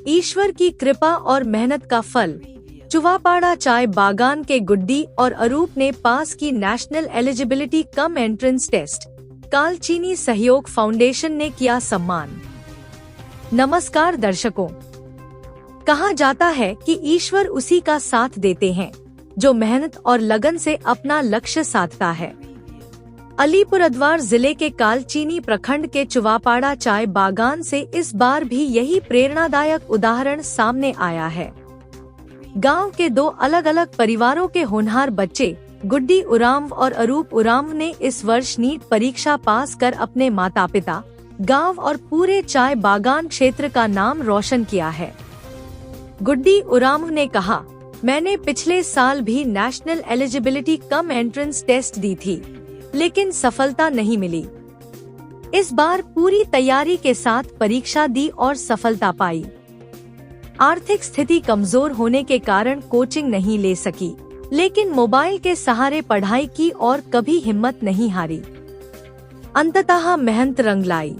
ईश्वर की कृपा और मेहनत का फल। चुवापाड़ा चाय बागान के गुड्डी और अरूप ने पास की national eligibility cum entrance test. Kalchini Sahyog foundation ने किया सम्मान। नमस्कार दर्शकों, कहा जाता है कि ईश्वर उसी का साथ देते हैं जो मेहनत और लगन से अपना लक्ष्य साधता है। अलीपुरद्वार जिले के कालचीनी प्रखंड के चुवापाड़ा चाय बागान से इस बार भी यही प्रेरणादायक उदाहरण सामने आया है। गांव के दो अलग अलग परिवारों के होनहार बच्चे गुड्डी उरांव और अरूप उरांव ने इस वर्ष नीट परीक्षा पास कर अपने माता पिता, गांव और पूरे चाय बागान क्षेत्र का नाम रोशन किया है। गुड्डी उरांव ने कहा, मैंने पिछले साल भी national eligibility cum entrance test दी थी, लेकिन सफलता नहीं मिली। इस बार पूरी तैयारी के साथ परीक्षा दी और सफलता पाई। आर्थिक स्थिति कमजोर होने के कारण कोचिंग नहीं ले सकी, लेकिन मोबाइल के सहारे पढ़ाई की और कभी हिम्मत नहीं हारी। अंततः मेहनत रंग लाई।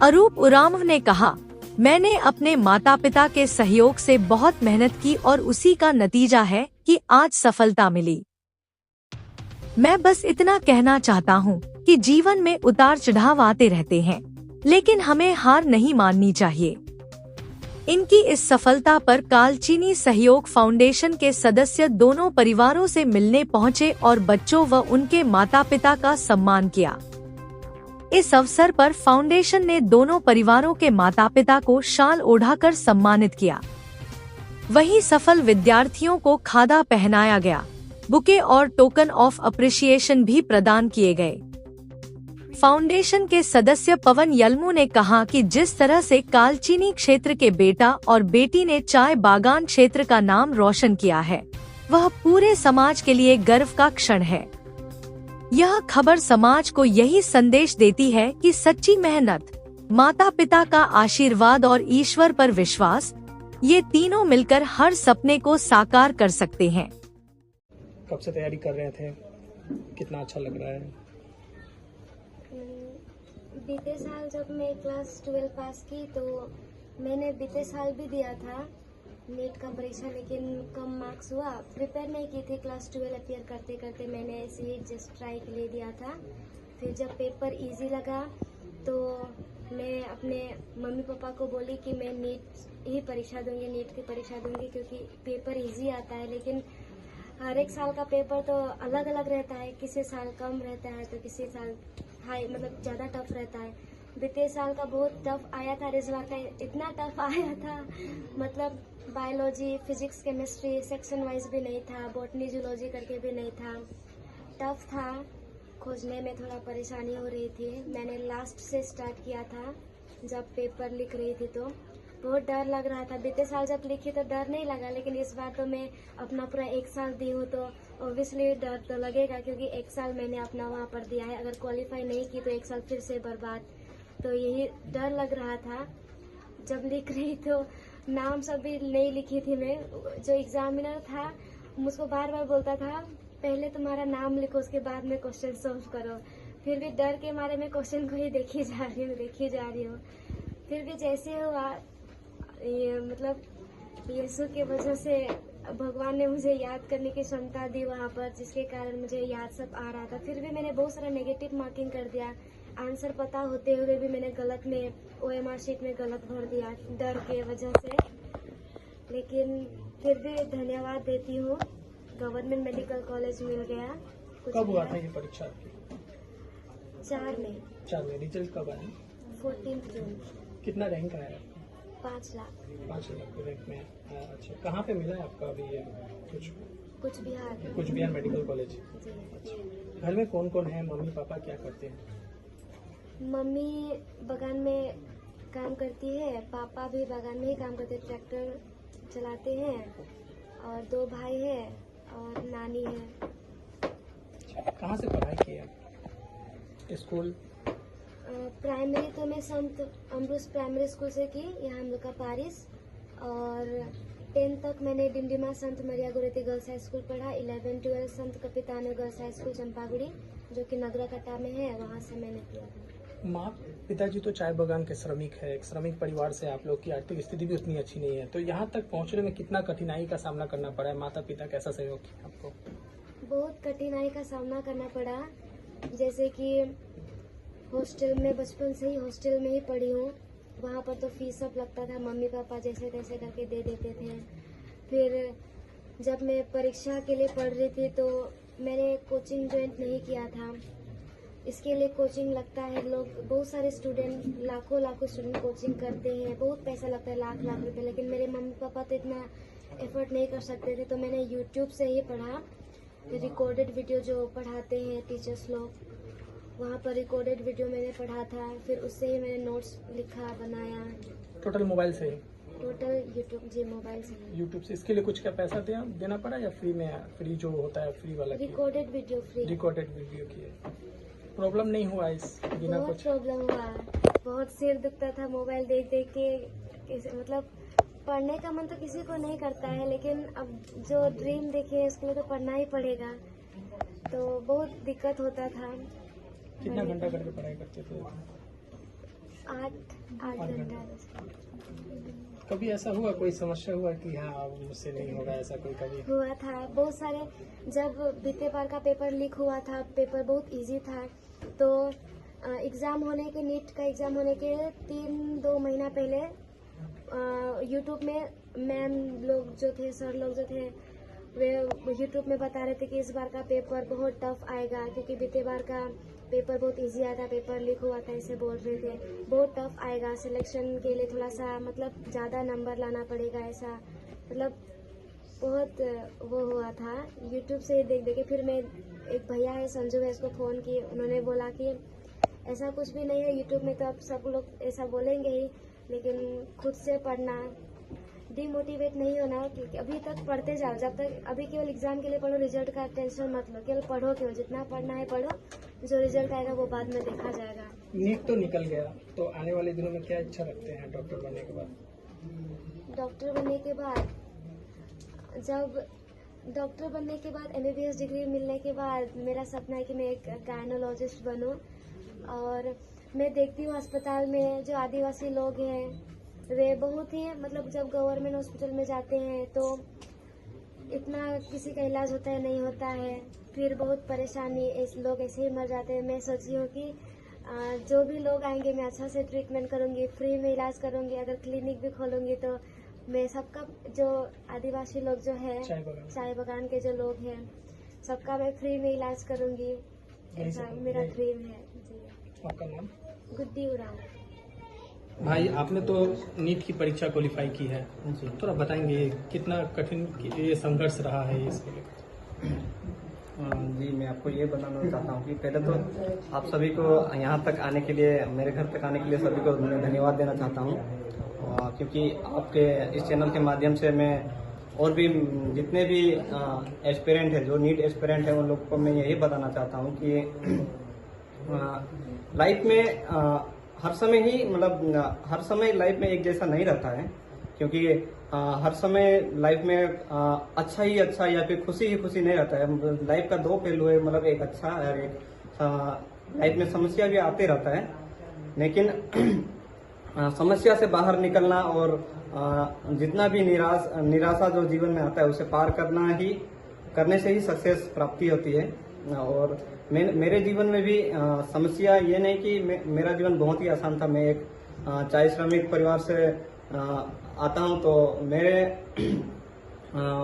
अरूप उरांव ने कहा, मैंने अपने माता पिता के सहयोग से बहुत मेहनत की और उसी का नतीजा है कि आज सफलता मिली। मैं बस इतना कहना चाहता हूँ कि जीवन में उतार चढ़ाव आते रहते हैं, लेकिन हमें हार नहीं माननी चाहिए। इनकी इस सफलता पर कालचीनी सहयोग फाउंडेशन के सदस्य दोनों परिवारों से मिलने पहुँचे और बच्चों व उनके माता पिता का सम्मान किया। इस अवसर पर फाउंडेशन ने दोनों परिवारों के माता पिता को शाल ओढ़ाकर सम्मानित किया। वहीं सफल विद्यार्थियों को खादा पहनाया गया, बुके और टोकन ऑफ अप्रिशिएशन भी प्रदान किए गए। फाउंडेशन के सदस्य पवन यल्मू ने कहा कि जिस तरह से कालचीनी क्षेत्र के बेटा और बेटी ने चाय बागान क्षेत्र का नाम रोशन किया है, वह पूरे समाज के लिए गर्व का क्षण है। यह खबर समाज को यही संदेश देती है कि सच्ची मेहनत, माता पिता का आशीर्वाद और ईश्वर पर विश्वास, ये तीनों मिलकर हर सपने को साकार कर सकते हैं। कब से तैयारी कर रहे थे? कितना अच्छा लग रहा है? बीते साल जब मैं क्लास 12 पास की तो मैंने बीते साल भी दिया था नीट का परीक्षा, लेकिन कम मार्क्स हुआ। प्रिपेयर नहीं की थी, क्लास 12 अपियर करते करते मैंने ऐसे ही जस्ट ट्राई के लिए दिया था। फिर जब पेपर इजी लगा तो मैं अपने मम्मी पापा को बोली कि मैं नीट ही परीक्षा दूंगी, नीट की परीक्षा दूंगी, क्योंकि पेपर इजी आता है। लेकिन हर एक साल का पेपर तो अलग अलग रहता है, किसी साल कम रहता है तो किसी साल हाई, मतलब ज़्यादा टफ रहता है। बीते साल का बहुत टफ आया था, रिजल्ट इतना टफ आया था, मतलब biology, physics, chemistry section wise भी नहीं था, बॉटनी, जूलॉजी करके भी नहीं था। टफ था, खोजने में थोड़ा परेशानी हो रही थी। मैंने लास्ट से स्टार्ट किया था, जब पेपर लिख रही थी तो बहुत डर लग रहा था। बीते साल जब लिखी तो डर नहीं लगा, लेकिन इस बार तो मैं अपना पूरा एक साल दी हूँ तो ऑब्वियसली डर तो लगेगा, क्योंकि एक साल मैंने अपना वहाँ पर दिया है। अगर क्वालिफाई नहीं की तो एक साल फिर से बर्बाद, तो यही डर लग रहा था। जब लिख रही तो नाम सब भी नहीं लिखी थी मैं। जो एग्जामिनर था मुझको बार बार बोलता था, पहले तुम्हारा नाम लिखो, उसके बाद में क्वेश्चन सॉल्व करो। फिर भी डर के मारे मैं क्वेश्चन को ही देखी जा रही हूँ। फिर भी जैसे हुआ, ये मतलब यीशु के वजह से भगवान ने मुझे याद करने की क्षमता दी वहाँ पर, जिसके कारण मुझे याद सब आ रहा था। फिर भी मैंने बहुत सारा नेगेटिव मार्किंग कर दिया, आंसर पता होते हुए भी मैंने गलत में OMR शीट में गलत भर दिया डर के वजह से। लेकिन फिर भी धन्यवाद देती हूँ, गवर्नमेंट मेडिकल कॉलेज मिल गया। कब हुआ था ये परीक्षा? 4 में। रिजल्ट कब आया? 14 जून। कितना रैंक आया? 5 लाख। 5 लाख के रैंक में। अच्छा, कहाँ पे मिला है आपका अभी ये? कुछ बिहार मेडिकल कॉलेज। जी। घर में कौन कौन है? मम्मी पापा क्या करते हैं? मम्मी बागान में काम करती है, पापा भी बागान में ही काम करते हैं, ट्रैक्टर चलाते हैं, और 2 भाई है और नानी है। कहाँ से पढ़ाई की है? स्कूल? प्राइमरी तो मैं संत अमरूस प्राइमरी स्कूल से की, यहाँ हम लोग का पारिस, और 10 तक मैंने डिंडीमा संत मरिया गोरेती गर्ल्स हाई स्कूल पढ़ा। 11-12 संत कपितानो गर्ल्स हाई स्कूल चंपागुड़ी, जो कि नगरा कटा में है, वहाँ से मैंने किया। मार्क पिताजी तो चाय बागान के श्रमिक है, एक श्रमिक परिवार से आप लोग की आर्थिक स्थिति भी उतनी अच्छी नहीं है, तो यहाँ तक पहुँचने में कितना कठिनाई का सामना करना पड़ा है? माता पिता कैसा सहयोग किया आपको? बहुत कठिनाई का सामना करना पड़ा। जैसे कि हॉस्टल में, बचपन से ही हॉस्टल में ही पढ़ी हूँ। वहाँ पर तो फीस सब लगता था, मम्मी पापा जैसे तैसे करके दे देते थे। फिर जब मैं परीक्षा के लिए पढ़ रही थी तो मैंने कोचिंग ज्वाइन नहीं किया था। इसके लिए कोचिंग लगता है, लोग बहुत सारे स्टूडेंट, लाखों स्टूडेंट कोचिंग करते हैं, बहुत पैसा लगता है, लाख रुपए। लेकिन मेरे मम्मी पापा तो इतना एफर्ट नहीं कर सकते थे, तो मैंने यूट्यूब से ही पढ़ा। रिकॉर्डेड वीडियो जो पढ़ाते हैं टीचर्स लोग, वहाँ पर रिकॉर्डेड वीडियो मैंने पढ़ा था। फिर उससे ही मैंने नोट्स लिखा, बनाया। टोटल मोबाइल से ही? टोटल यूट्यूब, जी मोबाइल से। यूट्यूब से। इसके लिए कुछ क्या पैसा देना पड़ा या फ्री में? फ्री जो होता है फ्री वाला? Recorded video free. Recorded video की। प्रॉब्लम नहीं हुआ इस बिना बहुत कुछ? प्रॉब्लम हुआ, बहुत सिर दुखता था मोबाइल देख देख के। मतलब पढ़ने का मन तो किसी को नहीं करता है, लेकिन अब जो ड्रीम देखे उसके लिए तो पढ़ना ही पड़ेगा, तो बहुत दिक्कत होता था। कितना घंटा करके पढ़ाई करते थे? 8 घंटा। कभी ऐसा हुआ, कोई समस्या हुआ कि हाँ मुझसे नहीं होगा, ऐसा कोई कभी हुआ था? बहुत सारे। जब बीते बार का पेपर लीक हुआ था, पेपर बहुत इजी था, तो एग्ज़ाम होने के, नीट का एग्ज़ाम होने के 3-2 महीना पहले यूट्यूब में मैम लोग जो थे, सर लोग जो थे, वे यूट्यूब में बता रहे थे कि इस बार का पेपर बहुत टफ आएगा, क्योंकि बीते बार का पेपर बहुत इजी आया था, पेपर लीक हुआ था, ऐसे बोल रहे थे। बहुत टफ आएगा, सिलेक्शन के लिए थोड़ा सा मतलब ज़्यादा नंबर लाना पड़ेगा, ऐसा मतलब बहुत वो हुआ था। यूट्यूब से देख देख के फिर मैं, एक भैया है संजू है, उसको फ़ोन की, उन्होंने बोला कि ऐसा कुछ भी नहीं है, यूट्यूब में तो अब सब लोग ऐसा बोलेंगे ही, लेकिन खुद से पढ़ना, डिमोटिवेट नहीं होना। क्योंकि अभी तक पढ़ते जाओ, जब तक अभी केवल एग्जाम के लिए पढ़ो, रिजल्ट का टेंशन मत लो, केवल पढ़ो, केवल जितना पढ़ना है पढ़ो, जो रिजल्ट आएगा वो बाद में देखा जाएगा। नीट तो निकल गया, तो आने वाले दिनों में क्या इच्छा रखते हैं डॉक्टर बनने के बाद? डॉक्टर बनने के बाद, जब डॉक्टर बनने के बाद MBBS डिग्री मिलने के बाद मेरा सपना है कि मैं एक गायनोलॉजिस्ट बनूं। और मैं देखती हूँ अस्पताल में जो आदिवासी लोग हैं, वे बहुत ही मतलब जब गवर्नमेंट हॉस्पिटल में जाते हैं तो इतना किसी का इलाज होता है, नहीं होता है, फिर बहुत परेशानी, लोग ऐसे ही मर जाते हैं। मैं सोची हूँ कि जो भी लोग आएंगे मैं अच्छा से ट्रीटमेंट करूँगी, फ्री में इलाज करूँगी। अगर क्लिनिक भी खोलूँगी तो मैं सबका, जो आदिवासी लोग जो है, चाय बागान के जो लोग हैं, सबका मैं फ्री में इलाज करूँगी, ऐसा मेरा ड्रीम है। जी। आपका नाम? गुड्डी उरांव। भाई, आपने तो नीट की परीक्षा क्वालिफाई की है, थोड़ा बताएंगे कितना कठिन ये संघर्ष रहा है इसके लिए? जी, मैं आपको ये बताना चाहता हूँ कि पहले तो आप सभी को यहाँ तक आने के लिए, मेरे घर तक आने के लिए सभी को धन्यवाद देना चाहता हूँ, क्योंकि आपके इस चैनल के माध्यम से मैं और भी जितने भी एस्पिरेंट है, जो नीट एस्पिरेंट है, उन लोगों को मैं यही बताना चाहता हूँ कि लाइफ में हर समय ही, मतलब हर समय लाइफ में एक जैसा नहीं रहता है, क्योंकि हर समय लाइफ में अच्छा ही अच्छा या फिर खुशी ही खुशी नहीं रहता है। लाइफ का 2 पहलू है, मतलब एक अच्छा और एक लाइफ में समस्या भी आते रहता है, लेकिन समस्या से बाहर निकलना और जितना भी निराशा जो जीवन में आता है उसे पार करने से ही सक्सेस प्राप्ति होती है। और मेरे जीवन में भी समस्या ये नहीं कि मेरा जीवन बहुत ही आसान था। मैं एक चाय श्रमिक परिवार से आता हूं, तो मेरे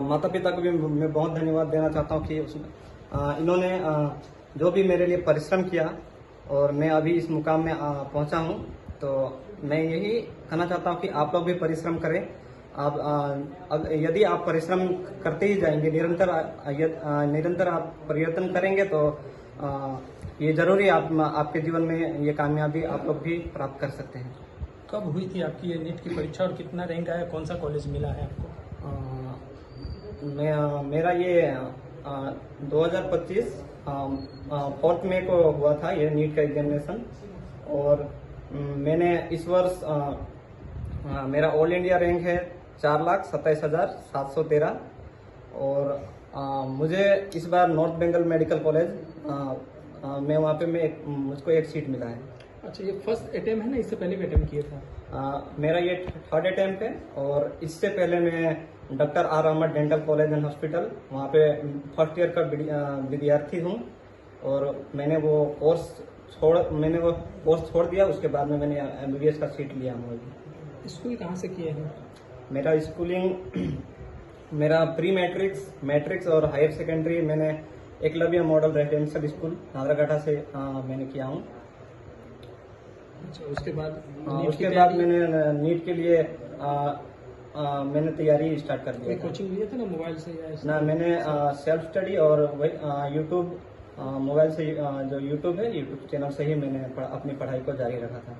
माता पिता को भी मैं बहुत धन्यवाद देना चाहता हूं कि इन्होंने जो भी मेरे लिए परिश्रम किया और मैं अभी इस मुकाम में पहुंचा हूं। तो मैं यही कहना चाहता हूं कि आप लोग भी परिश्रम करें। यदि आप परिश्रम करते ही जाएंगे, निरंतर आप प्रयत्न करेंगे, तो ये जरूरी आपके जीवन में ये कामयाबी आप लोग भी प्राप्त कर सकते हैं। कब हुई थी आपकी ये नीट की परीक्षा और कितना रैंक आया, कौन सा कॉलेज मिला है आपको? मेरा ये 2025 4 मई को हुआ था ये नीट का एग्जामिनेशन, और मैंने इस वर्ष मेरा ऑल इंडिया रैंक है 4,27,713, और मुझे इस बार नॉर्थ बंगाल मेडिकल कॉलेज में वहाँ पे मुझको एक सीट मिला है। अच्छा, ये फर्स्ट अटेम्प्ट है ना, इससे पहले भी अटेम्प्ट किया था? मेरा ये थर्ड अटेम्प्ट है और इससे पहले मैं doctor R Ahmed dental college and hospital वहाँ पे फर्स्ट ईयर का विद्यार्थी हूँ और मैंने वो कोर्स छोड़ दिया। उसके बाद में मैंने MBBS का सीट लिया हूँ। स्कूल कहाँ से किए हैं? मेरा स्कूलिंग मेरा प्री मैट्रिक्स और हायर सेकेंडरी मैंने एकलव्य मॉडल रेजिडेंशियल स्कूल नादरागाटा से मैंने किया हूँ। अच्छा, उसके बाद मैंने नीट के लिए मैंने तैयारी स्टार्ट कर दी। कोचिंग लिए थे ना मोबाइल से या ना, मैंने सेल्फ स्टडी और वही यूट्यूब मोबाइल से जो यूट्यूब है, यूट्यूब चैनल से ही मैंने अपनी पढ़ाई को जारी रखा था।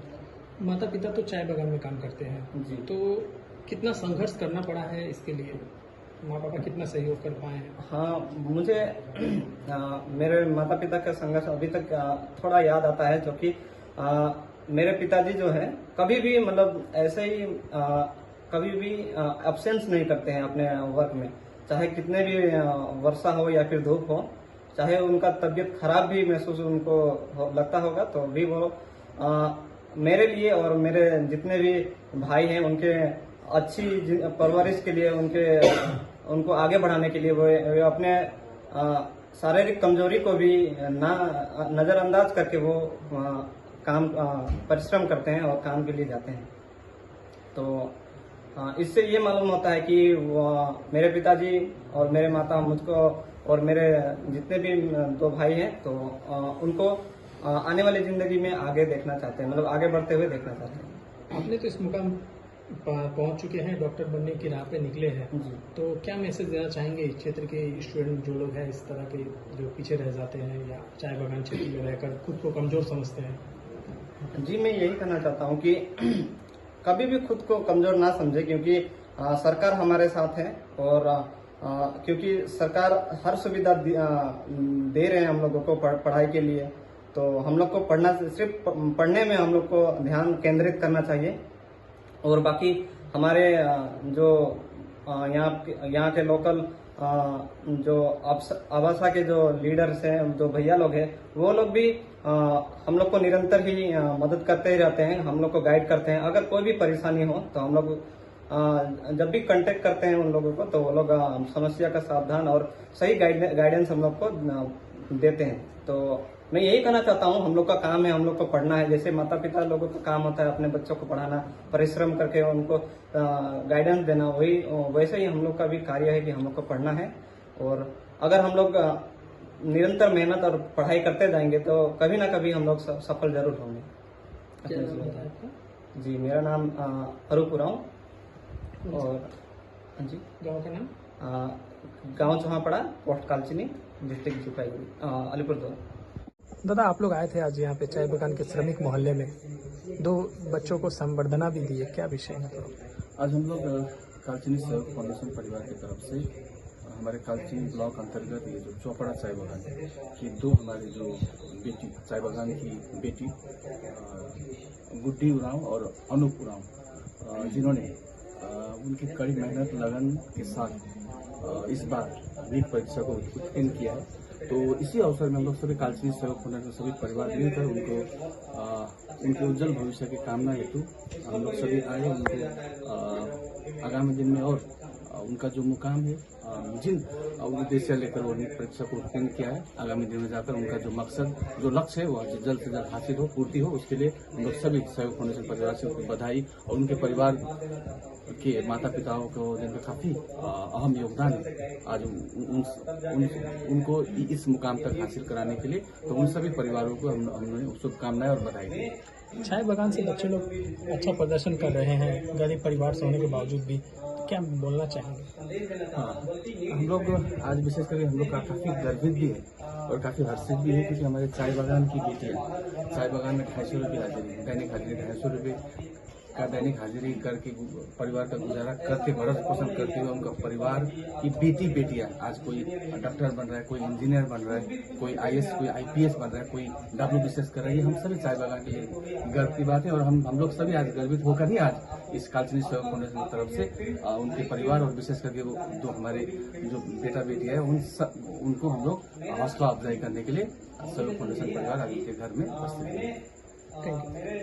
माता पिता तो चाय बागान में काम करते हैं जी। तो कितना संघर्ष करना पड़ा है इसके लिए? माँ पापा कितना सहयोग कर पाए हैं? हाँ, मुझे मेरे माता पिता का संघर्ष अभी तक थोड़ा याद आता है, जो कि मेरे पिताजी जो है कभी भी मतलब ऐसे ही कभी भी एब्सेंस नहीं करते हैं अपने वर्क में, चाहे कितने भी वर्षा हो या फिर धूप हो, चाहे उनका तबीयत खराब भी महसूस उनको लगता होगा तो भी वो मेरे लिए और मेरे जितने भी भाई हैं उनके अच्छी परवरिश के लिए, उनको आगे बढ़ाने के लिए वो अपने शारीरिक कमजोरी को भी नजरअंदाज करके वो काम परिश्रम करते हैं और काम के लिए जाते हैं। तो इससे ये मालूम होता है कि मेरे पिताजी और मेरे माता मुझको और मेरे जितने भी दो भाई हैं तो उनको आने वाली जिंदगी में आगे देखना चाहते हैं, मतलब आगे बढ़ते हुए देखना चाहते हैं। आपने तो इस मुकाम पहुंच चुके हैं, डॉक्टर बनने की राह पे निकले हैं, तो क्या मैसेज देना चाहेंगे इस क्षेत्र के स्टूडेंट जो लोग हैं इस तरह के, जो पीछे रह जाते हैं या चाय बागान क्षेत्र में रहकर खुद को कमजोर समझते हैं? जी, मैं यही कहना चाहता हूँ कि कभी भी खुद को कमजोर ना समझे, क्योंकि सरकार हमारे साथ है और क्योंकि सरकार हर सुविधा दे रहे हैं हम लोगों को पढ़ाई के लिए, तो हम लोग को सिर्फ पढ़ने में हम लोग को ध्यान केंद्रित करना चाहिए। और बाकी हमारे जो यहाँ के लोकल जो आवासा के जो लीडर्स हैं, जो भैया लोग हैं, वो लोग भी हम लोग को निरंतर ही मदद करते ही रहते हैं, हम लोग को गाइड करते हैं। अगर कोई भी परेशानी हो तो हम लोग जब भी कांटेक्ट करते हैं उन लोगों को, तो वो लोग समस्या का सावधान और सही गाइडेंस हम लोग को देते हैं। तो मैं यही कहना चाहता हूँ, हम लोग का काम है, हम लोग को पढ़ना है। जैसे माता पिता लोगों का काम होता है अपने बच्चों को पढ़ाना, परिश्रम करके उनको गाइडेंस देना, वैसे ही हम लोग का भी कार्य है कि हम लोग को पढ़ना है। और अगर हम लोग निरंतर मेहनत और पढ़ाई करते जाएंगे तो कभी ना कभी हम लोग सफल जरूर होंगे। क्या नाम बताया आपका? जी, मेरा नाम अरूप उरांव और जी गाँव का नाम? गाँव चौहापड़ा, पोस्ट कालचिनी, डिस्ट्रिक्ट जलपाईगुड़ी, अलीपुरद्वार। दादा, आप लोग आए थे आज यहाँ पे चाय बागान के श्रमिक मोहल्ले में, 2 बच्चों को संवर्धना भी दी है, क्या विषय है? आज हम लोग कालचिनी सहयोग फाउंडेशन परिवार की तरफ से हमारे कालचिनी ब्लॉक अंतर्गत ये जो चौपड़ा चाय बागान है कि 2 हमारी जो बेटी चाय बागान की बेटी गुड्डी उरांव और अनूप उरांव, जिन्होंने उनकी कड़ी मेहनत लगन के साथ इस बार नीट परीक्षा को उत्तीर्ण किया है, तो इसी अवसर में हम लोग सभी कालचिनी सहयोग फाउंडेशन सभी परिवार मिलकर उनको उनके उज्जवल भविष्य की कामना हेतु हम लोग सभी आए। उनको आगामी दिन में और उनका जो मुकाम है, जिन उद्देश्य लेकर वो नीट परीक्षा को उत्तीर्ण किया है, आगामी दिन में जाकर उनका जो मकसद, जो लक्ष्य है, वो जल्द से जल्द हासिल हो, पूर्ति हो, उसके लिए हम लोग सभी सहयोग फाउंडेशन परिवार से उनको बधाई और उनके परिवार के माता पिताओं को जिनका काफी अहम योगदान है आज उनको इस मुकाम तक हासिल कराने के लिए, तो उन सभी परिवारों को हमने शुभकामनाएं और बधाई दी। चाय बागान से बच्चे लोग अच्छा प्रदर्शन कर रहे हैं, गरीब परिवार से होने के बावजूद भी, क्या बोलना चाहेंगे? हाँ, हम लोग आज विशेष करके हम लोग काफी गर्वित भी है और काफी हर्षित भी है, क्योंकि हमारे चाय बागान की बेटियां चाय बागान में 250 रुपये हाजिरी, दैनिक हाजिरी 250 रुपये का दैनिक हाजिरी करके परिवार का गुजारा करके भरण पोषण करते हुए उनका परिवार की बेटियां आज कोई डॉक्टर बन रहा है, कोई इंजीनियर बन रहा है, कोई IAS, कोई IPS बन रहा है, कोई WBCS कर रही है। हम सभी चाय बागान के लिए गर्व की बात है और हम लोग सभी आज गर्वित होकर ही आज इस कालचिनी सहयोग फाउंडेशन की तरफ से उनके परिवार और विशेष करके वो जो हमारे जो बेटा बेटी है उनको हम लोग हौसला अफजाई करने के लिए सहयोग फाउंडेशन परिवार आज उनके घर में उपस्थित है। Thank you.